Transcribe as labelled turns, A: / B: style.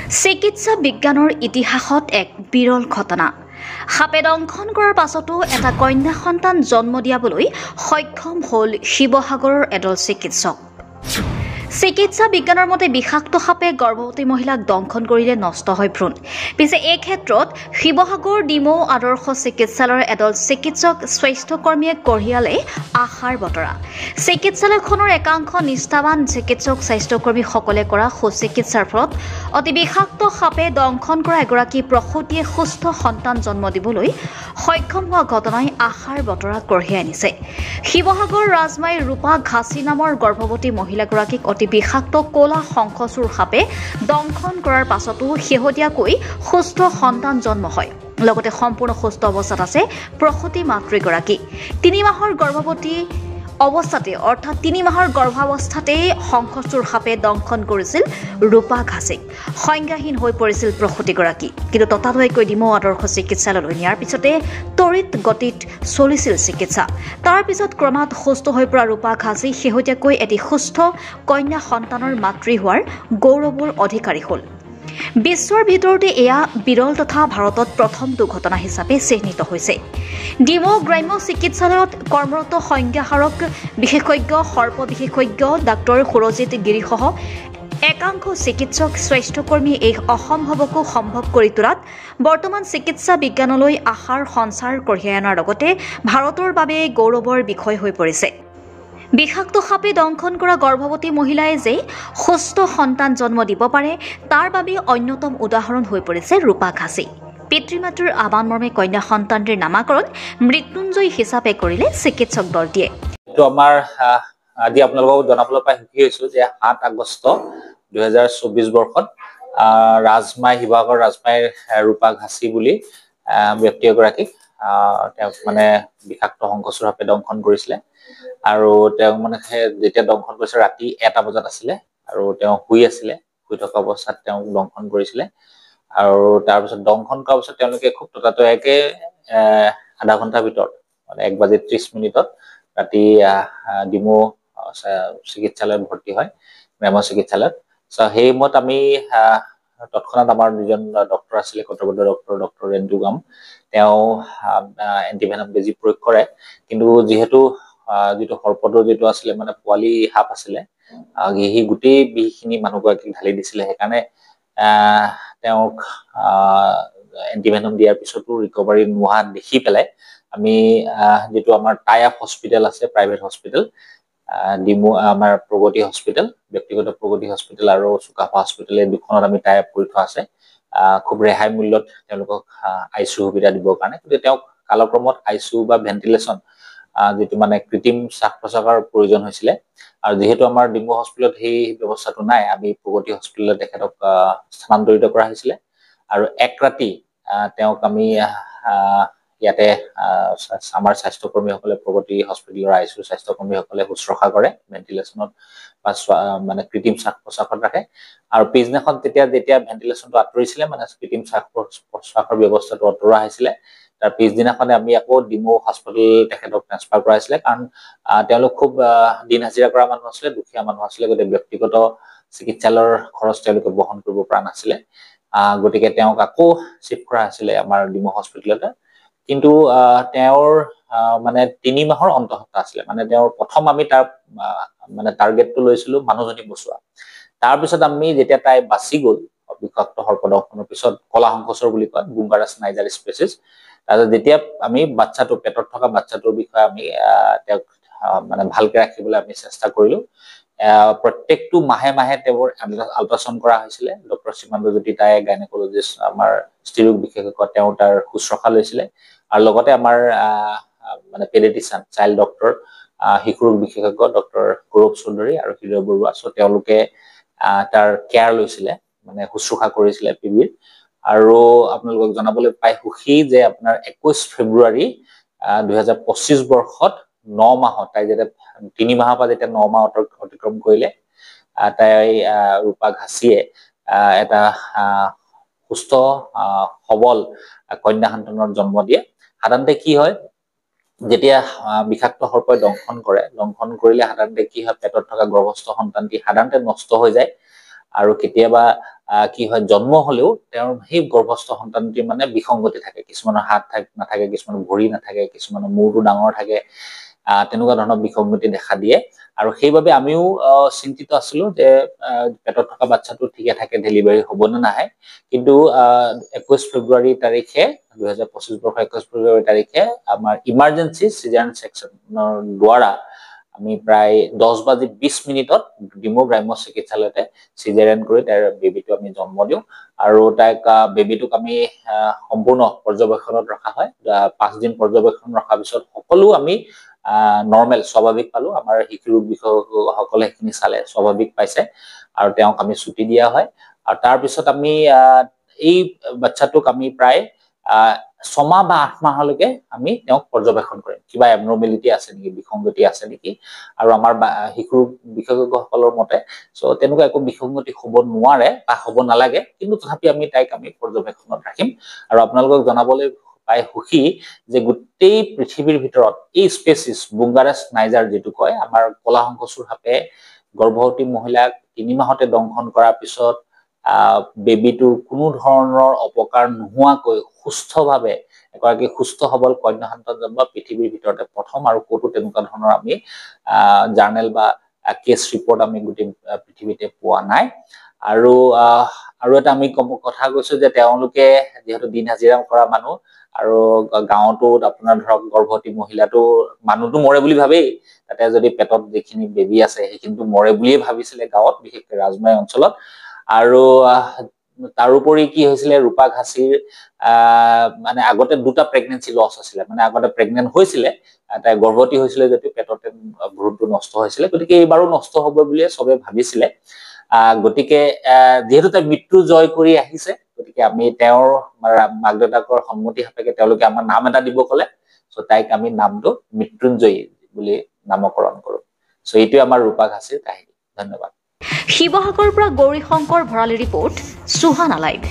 A: চিকিৎসা বিজ্ঞানৰ ইতিহাসত এক বিৰল ঘটনা। সাপে দংশন কৰাৰ পাছতো এটা কন্যা সন্তান জন্ম দিয়াবলৈ সক্ষম হ'ল শিৱসাগৰৰ এদল চিকিৎসক। চিকিৎসা বিজ্ঞানৰ মতে বিষাক্ত সাপে গৰ্ভৱতী মহিলাক দংশন কৰিলে নষ্ট হয় ভ্ৰূণ। পিছে এই ক্ষেত্ৰত শিৱসাগৰ ডিমৌ আদৰ্শ চিকিৎসালয়ৰ এদল চিকিৎসক স্বাস্থ্যকৰ্মীয়ে কঢ়িয়ালে আশাৰ বতৰা। চিকিৎসালয়খনৰ একাংশ নিষ্ঠাবান চিকিৎসক স্বাস্থ্যকৰ্মীসকলে কৰা সুচিকিৎসাৰ ফলত অতি বিষাক্ত সাপে দংশন কৰা এগৰাকী প্ৰসূতিয়ে সুস্থ সন্তান জন্ম দিবলৈ সক্ষম হোৱা ঘটনাই আশাৰ বতৰা কঢ়িয়াই আনিছে। শিৱসাগৰ ৰাজমাইৰ ৰূপা ঘাচি নামৰ গৰ্ভৱতী মহিলাগৰাকীক অতি বিষাক্ত ক'লা শংখচূড় সাপে দংশন কৰাৰ পাছতো শেহতীয়াকৈ সুস্থ সন্তান জন্ম হয়। লগতে সম্পূৰ্ণ সুস্থ অৱস্থাত আছে প্ৰসূতি মাতৃগৰাকী। ৩ মাহৰ গৰ্ভৱতী অৱস্থাতে অৰ্থাৎ ৩ মাহৰ গৰ্ভাৱস্থাতেই শংখচূড় সাপে দংশন কৰিছিল ৰূপা ঘাচিক। সংজ্ঞাহীন হৈ পৰিছিল প্ৰসূতিগৰাকী। কিন্তু ততাতৈয়াকৈ ডিমৌ আদৰ্শ চিকিৎসালয়লৈ নিয়াৰ পিছতে তড়িৎ গতিত চলিছিল চিকিৎসা। তাৰ পিছত ক্ৰমাৎ সুস্থ হৈ পৰা ৰূপা ঘাচি শেহতীয়াকৈ এটি সুস্থ কন্যা সন্তানৰ মাতৃ হোৱাৰ গৌৰৱৰ অধিকাৰী হ'ল। বিশ্বৰ ভিতৰতে এয়া বিৰল তথা ভাৰতত প্ৰথম দুৰ্ঘটনা হিচাপে চিহ্নিত হৈছে। ডিমৌ গ্ৰাম্য চিকিৎসালয়ত কৰ্মৰত সংজ্ঞাহাৰক বিশেষজ্ঞ সৰ্প বিশেষজ্ঞ ডাঃ সুৰজিৎ গিৰিসহ একাংশ চিকিৎসক স্বাস্থ্যকৰ্মীয়ে এই অসম্ভৱকো সম্ভৱ কৰি তোলাত বৰ্তমান চিকিৎসা বিজ্ঞানলৈ আশাৰ সঞ্চাৰ কঢ়িয়াই অনাৰ লগতে ভাৰতৰ বাবে গৌৰৱৰ বিষয় হৈ পৰিছে। বিষাক্ত সাপে দংশন কৰা গৰ্ভৱতী মহিলাই যে সুস্থ সন্তান জন্ম দিব পাৰে তাৰ বাবে অন্যতম উদাহৰণ হৈ পৰিছে ৰূপা ঘাচি। পিতৃ মাতৃৰ আহ্বান মৰ্মে কন্যা সন্তানটিৰ নামাকৰণ মৃত্যুঞ্জয় হিচাপে কৰিলে চিকিৎসক দলটিয়ে।
B: আমাৰ আজি আপোনালোকক জনাবলৈ পাই সুখী হৈছো যে ৭ আগষ্ট ২০২৪ বৰ্ষত ৰাজমাই শিৱসাগৰ ৰাজমাইৰ ৰূপা ঘাচি বুলি ব্যক্তি এগৰাকীক তেওঁক মানে বিষাক্ত শংখচূড় সাপে দংশন কৰিছিলে। আৰু তেওঁ মানে যেতিয়া দংশন কৰিছে ৰাতি ১টা বজাত আছিলে আৰু তেওঁ শুই থকা অৱস্থাত তেওঁক দংশন কৰিছিলে। আৰু তাৰপিছত দংশন কৰাৰ পিছত তেওঁলোকে খুব ততাতৈয়াকে আধা ঘণ্টাৰ ভিতৰত মানে ১:৩০ ৰাতি ডিমৌ চিকিৎসালয়ত ভৰ্তি হয়, গ্ৰাম্য চিকিৎসালয়ত। সেই সময়ত আমি তৎক্ষণাত আমাৰ যিজন ডক্টৰ আছিলে কৰ্তব্যৰত ডক্টৰ ৰেণ্টু গাম, তেওঁ এণ্টিভেনম বেজী প্ৰয়োগ কৰে। কিন্তু যিহেতু যিটো সৰ্পটোৰ যিটো আছিলে মানে পোৱালি সাপ আছিলে, সেই গোটেই বিষখিনি মানুহগৰাকীক ঢালি দিছিলে। সেইকাৰণে তেওঁক এণ্টিভেনম দিয়াৰ পিছতো ৰিকভাৰী নোহোৱা দেখি পেলাই আমি যিটো আমাৰ টাই আপ হস্পিটেল আছে, প্ৰাইভেট হস্পিটেল ডিমৌ আমাৰ প্ৰগতি হস্পিটেল, ব্যক্তিগত প্ৰগতি হস্পিটেল আৰু চুকাফা হস্পিটেল, এই দুখনত আমি টাই আপ কৰি থোৱা আছে খুব ৰেহাই মূল্যত তেওঁলোকক আইচিইউ সুবিধা দিবৰ কাৰণে। কিন্তু তেওঁক কালক্ৰমত আইচিইউ বা ভেণ্টিলেশ্যন যিটো মানে কৃত্ৰিম শ্বাস প্ৰশ্বাসৰ প্ৰয়োজন হৈছিলে। আৰু যিহেতু আমাৰ ডিমৌ হস্পিটেলত সেই ব্যৱস্থাটো নাই, আমি প্ৰগতি হস্পিটেলত তেখেতক স্থানান্তৰিত কৰা হৈছিলে। আৰু এক ৰাতি তেওঁক আমি ইয়াতে আমাৰ স্বাস্থ্যকৰ্মীসকলে প্ৰগতি হস্পিটেলৰ আইচিইউ স্বাস্থ্যকৰ্মীসকলে শুশ্ৰূষা কৰে, ভেণ্টিলেশ্যনত বা মানে কৃত্ৰিম শ্বাস প্ৰশ্বাসত ৰাখে। আৰু পিছদিনাখন যেতিয়া ভেণ্টিলেশ্যনটো আঁতৰিছিলে, মানে কৃত্ৰিম শ্বাস প্ৰশ্বাসৰ ব্যৱস্থাটো আঁতৰোৱা হৈছিলে, তাৰ পিছদিনাখনে আমি আকৌ ডিমৌ হস্পিটেল তেখেতক ট্ৰেন্সফাৰ কৰাইছিলে। কাৰণ তেওঁলোক খুব দিন হাজিৰা কৰা মানুহ আছিলে, দুখীয়া মানুহ আছিলে, গতিকে ব্যক্তিগত চিকিৎসালয়ৰ খৰচ তেওঁলোকে বহন কৰিব পৰা নাছিলে। গতিকে তেওঁক আকৌ চিফ্ট কৰা হৈছিলে আমাৰ ডিমৌ হস্পিটেলতে। কিন্তু তেওঁৰ মানে ৩ মাহৰ অন্তঃসত্ত্বা আছিলে। মানে তেওঁৰ প্ৰথম আমি তাৰ মানে টাৰ্গেটটো লৈছিলো মানুহজনী বচোৱা। তাৰপিছত আমি যেতিয়া তাই বাচি গ'ল বিষাক্ত সৰ্পদংশনৰ পিছত, কলা শংখচূড় বুলি কয়, বুংগাৰাছ নাইজাৰ স্পেচিছ। তাৰপিছত যেতিয়া আমি পেটত থকা বাচ্চাটোৰ বিষয়ে আমি তেওঁক মানে ভালকে ৰাখিবলৈ আমি চেষ্টা কৰিলো। প্ৰত্যেকটো মাহে মাহে তেওঁৰ আল্ট্ৰাচাউণ্ড কৰা হৈছিলে। ডক্টৰ সীমান্তজ্যোতি তাই গাইনকলজিষ্ট, আমাৰ স্ত্ৰীৰোগ বিশেষজ্ঞ, তেওঁ তাৰ শুশ্ৰূষা লৈছিলে। আৰু লগতে আমাৰ মানে পেডিয়াট্ৰিচিয়ান, চাইল্ড ডক্টৰ, শিশুৰোগ বিশেষজ্ঞ ডক্টৰ গৌৰৱ চৌধুৰী আৰু হৃদয় বৰুৱা, তেওঁলোকে তাৰ কেয়াৰ লৈছিলে, মানে শুশ্ৰূষা কৰিছিলে পিবিৰ। আৰু আপোনালোকক জনাবলৈ পাই সুখী যে আপোনাৰ ২১ ফেব্ৰুৱাৰী ২০২৫ বৰ্ষত ৯ মাহত, তাই যেতিয়া ৩ মাহৰ পৰা যেতিয়া ৯ মাহ অতিক্ৰম কৰিলে, তাই ৰূপা ঘাচিয়ে এটা সুস্থ সবল কন্যা সন্তানৰ জন্ম দিয়ে। সাধাৰণতে কি হয়, যেতিয়া বিষাক্ত সৰ্পই দংশন কৰিলে সাধাৰণতে কি হয়, পেটত থকা গৰ্ভস্থ সন্তানটি সাধাৰণতে নষ্ট হৈ যায়। আৰু কেতিয়াবা কি হয় জন্ম হলেও তেওঁৰ সেই গৰ্ভস্থ সন্তানটি মানে বিসংগতি থাকে, কিছুমানৰ হাত নাথাকে, কিছুমানৰ ভৰি নাথাকে, কিছুমানৰ মূৰটো ডাঙৰ থাকে, তেনেকুৱা ধৰণৰ বিসংগতি দেখা দিয়ে। আৰু সেইবাবে আমিও চিন্তিত আছিলো যে পেটত থকা বাচ্চাটো ঠিকে থাকে ডেলিভাৰী হ'ব নে নাহে। কিন্তু 21 ফেব্ৰুৱাৰী তাৰিখে 2025 বৰ্ষৰ 21 ফেব্ৰুৱাৰী তাৰিখে আমাৰ ইমাৰ্জেঞ্চি চিজাৰিয়ান সেকশ্যনৰ দ্বাৰা আমি প্ৰায় 10:20 ডিমৌ গ্ৰাম্য চিকিৎসালয়তে চিজাৰিয়ান কৰি তাৰ বেবিটো আমি জন্ম দিওঁ। আৰু তাইক বেবিটোক আমি সম্পূৰ্ণ পৰ্যবেক্ষণত ৰখা হয়। 5 দিন পৰ্যবেক্ষণ ৰখাৰ পিছত সকলো আমি নৰ্মেল স্বাভাৱিক পালো। আমাৰ শিশু ৰোগ বিশেষজ্ঞসকলে সেইখিনি চালে স্বাভাৱিক পাইছে আৰু তেওঁক আমি ছুটি দিয়া হয়। আৰু তাৰ পিছত আমি এই বাচ্চাটোক আমি প্ৰায় 6 মাহ বা 8 মাহলৈকে আমি তেওঁক পৰ্যবেক্ষণ কৰিম, কিবা এবনৰ্মেলিটি আছে নেকি, বিসংগতি আছে নেকি। আৰু আমাৰ শিশু বিশেষজ্ঞসকলৰ মতে তেনেকুৱা একো বিসংগতি হ'ব নোৱাৰে বা হ'ব নালাগে, কিন্তু তথাপি আমি তাইক পৰ্যবেক্ষণত ৰাখিম। আৰু আপোনালোকক জনাবলৈ পাই সুখী যে গোটেই পৃথিৱীৰ ভিতৰত এই স্পেচিছ বুংগাৰাছ নাইজাৰ যিটো কয়, আমাৰ কলা শংখচূড় সাপে গৰ্ভৱতী মহিলাক 3 মাহতে দংশন কৰাৰ পিছত বেবিটোৰ কোনো ধৰণৰ অপকাৰ নোহোৱাকৈ সুস্থভাৱে এগৰাকী সুস্থ সবল কন্যা সন্তান জন্ম পৃথিৱীৰ ভিতৰতে প্ৰথম, আৰু ক'তো তেনেকুৱা ধৰণৰ আমি জাৰ্নেল বা কেছ ৰিপৰ্ট আমি গোটেই পৃথিৱীতে পোৱা নাই। আৰু এটা আমি কথা কৈছো যে তেওঁলোকে যিহেতু দিন হাজিৰা কৰা মানুহ, আৰু গাঁৱতো আপোনাৰ ধৰক গৰ্ভৱতী মহিলাটো মানুহটো মৰে বুলি ভাবেই, তাতে যদি পেটত যিখিনি বেবি আছে সেইখিনিতো মৰে বুলিয়ে ভাবিছিলে গাঁৱত, বিশেষকৈ ৰাজমাই অঞ্চলত। আৰু তাৰোপৰি কি হৈছিলে, ৰূপা ঘাচিৰ মানে আগতে 2টা প্ৰেগনেন্সি লছ আছিলে, মানে আগতে প্ৰেগনেন্ট হৈছিলে, তাই গৰ্ভৱতী হৈছিলে যদিও পেটতে ভ্ৰূণটো নষ্ট হৈছিলে, গতিকে এইবাৰো নষ্ট হ'ব বুলিয়ে চবে ভাবিছিলে। গতিকে যিহেতু তাই মৃত্যু জয় কৰি আহিছে, গতিকে আমি তেওঁৰ মাক দেউতাকৰ সন্মতি সাপেক্ষে তেওঁলোকে আমাৰ নাম এটা দিব ক'লে, তাইক আমি নামটো মৃত্যুঞ্জয়ী বুলি নামকৰণ কৰো। এইটোৱে আমাৰ ৰূপা ঘাচিৰ কাহিনী। ধন্যবাদ।
A: শিৱসাগৰৰ পৰা গৌৰী শংকৰ ভৰালী ৰিপৰ্ট, সুহানা লাইভ।